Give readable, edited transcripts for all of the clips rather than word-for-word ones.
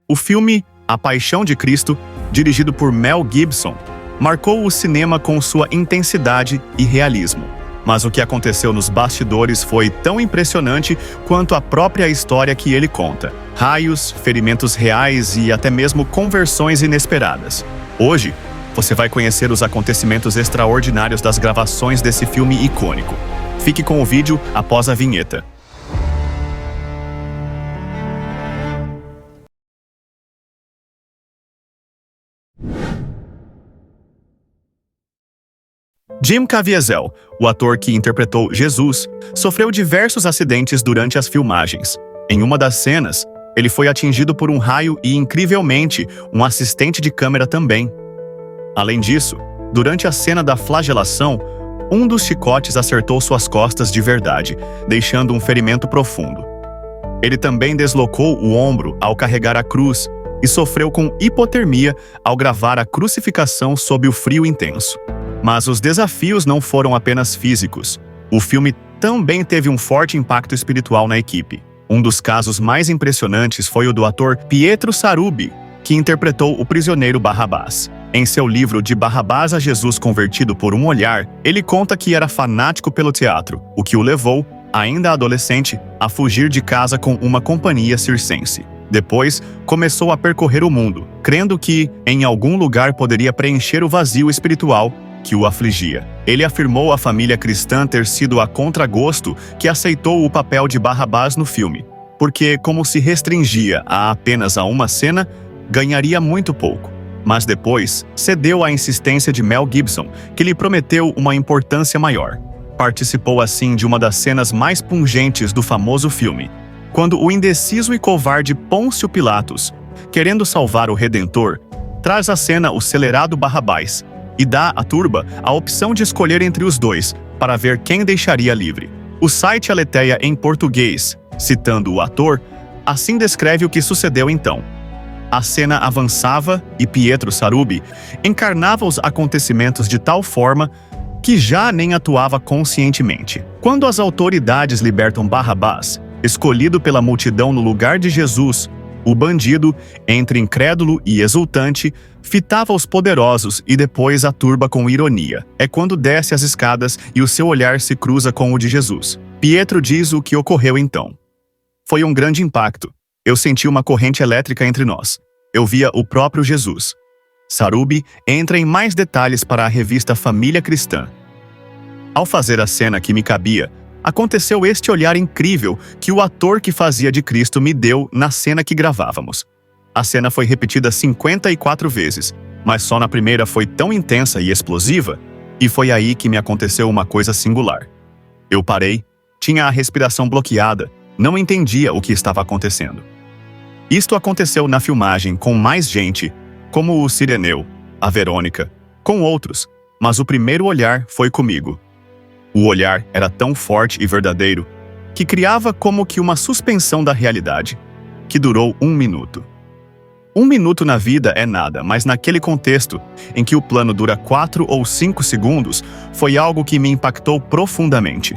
O filme A Paixão de Cristo, dirigido por Mel Gibson, marcou o cinema com sua intensidade e realismo. Mas o que aconteceu nos bastidores foi tão impressionante quanto a própria história que ele conta. Raios, ferimentos reais e até mesmo conversões inesperadas. Hoje, você vai conhecer os acontecimentos extraordinários das gravações desse filme icônico. Fique com o vídeo após a vinheta. Jim Caviezel, o ator que interpretou Jesus, sofreu diversos acidentes durante as filmagens. Em uma das cenas, ele foi atingido por um raio e, incrivelmente, um assistente de câmera também. Além disso, durante a cena da flagelação, um dos chicotes acertou suas costas de verdade, deixando um ferimento profundo. Ele também deslocou o ombro ao carregar a cruz e sofreu com hipotermia ao gravar a crucificação sob o frio intenso. Mas os desafios não foram apenas físicos. O filme também teve um forte impacto espiritual na equipe. Um dos casos mais impressionantes foi o do ator Pietro Sarubi, que interpretou o prisioneiro Barrabás. Em seu livro De Barrabás a Jesus Convertido por um Olhar, ele conta que era fanático pelo teatro, o que o levou, ainda adolescente, a fugir de casa com uma companhia circense. Depois, começou a percorrer o mundo, crendo que, em algum lugar, poderia preencher o vazio espiritual que o afligia. Ele afirmou à família cristã ter sido a contragosto que aceitou o papel de Barrabás no filme, porque, como se restringia a apenas a uma cena, ganharia muito pouco. Mas depois, cedeu à insistência de Mel Gibson, que lhe prometeu uma importância maior. Participou assim de uma das cenas mais pungentes do famoso filme, quando o indeciso e covarde Pôncio Pilatos, querendo salvar o Redentor, traz à cena o celerado Barrabás, e dá à turba a opção de escolher entre os dois, para ver quem deixaria livre. O site Aleteia em português, citando o ator, assim descreve o que sucedeu então. A cena avançava e Pietro Sarubi encarnava os acontecimentos de tal forma que já nem atuava conscientemente. Quando as autoridades libertam Barrabás, escolhido pela multidão no lugar de Jesus, o bandido, entre incrédulo e exultante, fitava os poderosos e depois a turba com ironia. É quando desce as escadas e o seu olhar se cruza com o de Jesus. Pietro diz o que ocorreu então. Foi um grande impacto. Eu senti uma corrente elétrica entre nós. Eu via o próprio Jesus. Sarubi entra em mais detalhes para a revista Família Cristã. Ao fazer a cena que me cabia, aconteceu este olhar incrível que o ator que fazia de Cristo me deu na cena que gravávamos. A cena foi repetida 54 vezes, mas só na primeira foi tão intensa e explosiva, e foi aí que me aconteceu uma coisa singular. Eu parei, tinha a respiração bloqueada, não entendia o que estava acontecendo. Isto aconteceu na filmagem com mais gente, como o Cireneu, a Verônica, com outros, mas o primeiro olhar foi comigo. O olhar era tão forte e verdadeiro que criava como que uma suspensão da realidade, que durou 1 minuto. 1 minuto na vida é nada, mas naquele contexto, em que o plano dura 4 ou 5 segundos, foi algo que me impactou profundamente.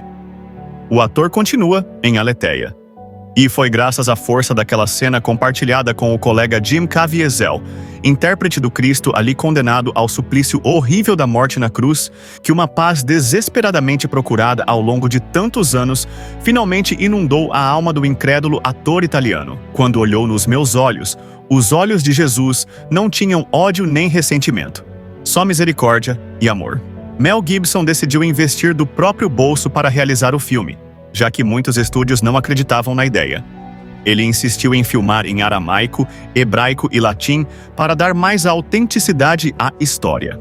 O ator continua em Aleteia. E foi graças à força daquela cena compartilhada com o colega Jim Caviezel, intérprete do Cristo ali condenado ao suplício horrível da morte na cruz, que uma paz desesperadamente procurada ao longo de tantos anos finalmente inundou a alma do incrédulo ator italiano. Quando olhou nos meus olhos, os olhos de Jesus não tinham ódio nem ressentimento, só misericórdia e amor. Mel Gibson decidiu investir do próprio bolso para realizar o filme, já que muitos estúdios não acreditavam na ideia. Ele insistiu em filmar em aramaico, hebraico e latim para dar mais autenticidade à história.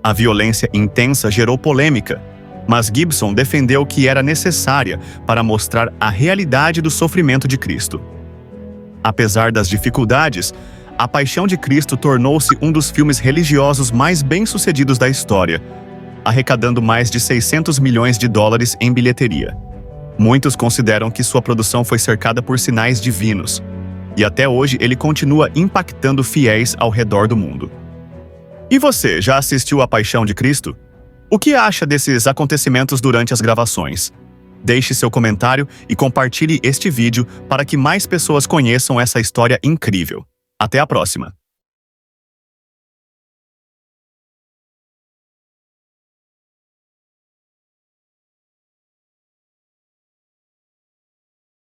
A violência intensa gerou polêmica, mas Gibson defendeu que era necessária para mostrar a realidade do sofrimento de Cristo. Apesar das dificuldades, A Paixão de Cristo tornou-se um dos filmes religiosos mais bem-sucedidos da história, arrecadando mais de 600 milhões de dólares em bilheteria. Muitos consideram que sua produção foi cercada por sinais divinos, e até hoje ele continua impactando fiéis ao redor do mundo. E você, já assistiu A Paixão de Cristo? O que acha desses acontecimentos durante as gravações? Deixe seu comentário e compartilhe este vídeo para que mais pessoas conheçam essa história incrível. Até a próxima!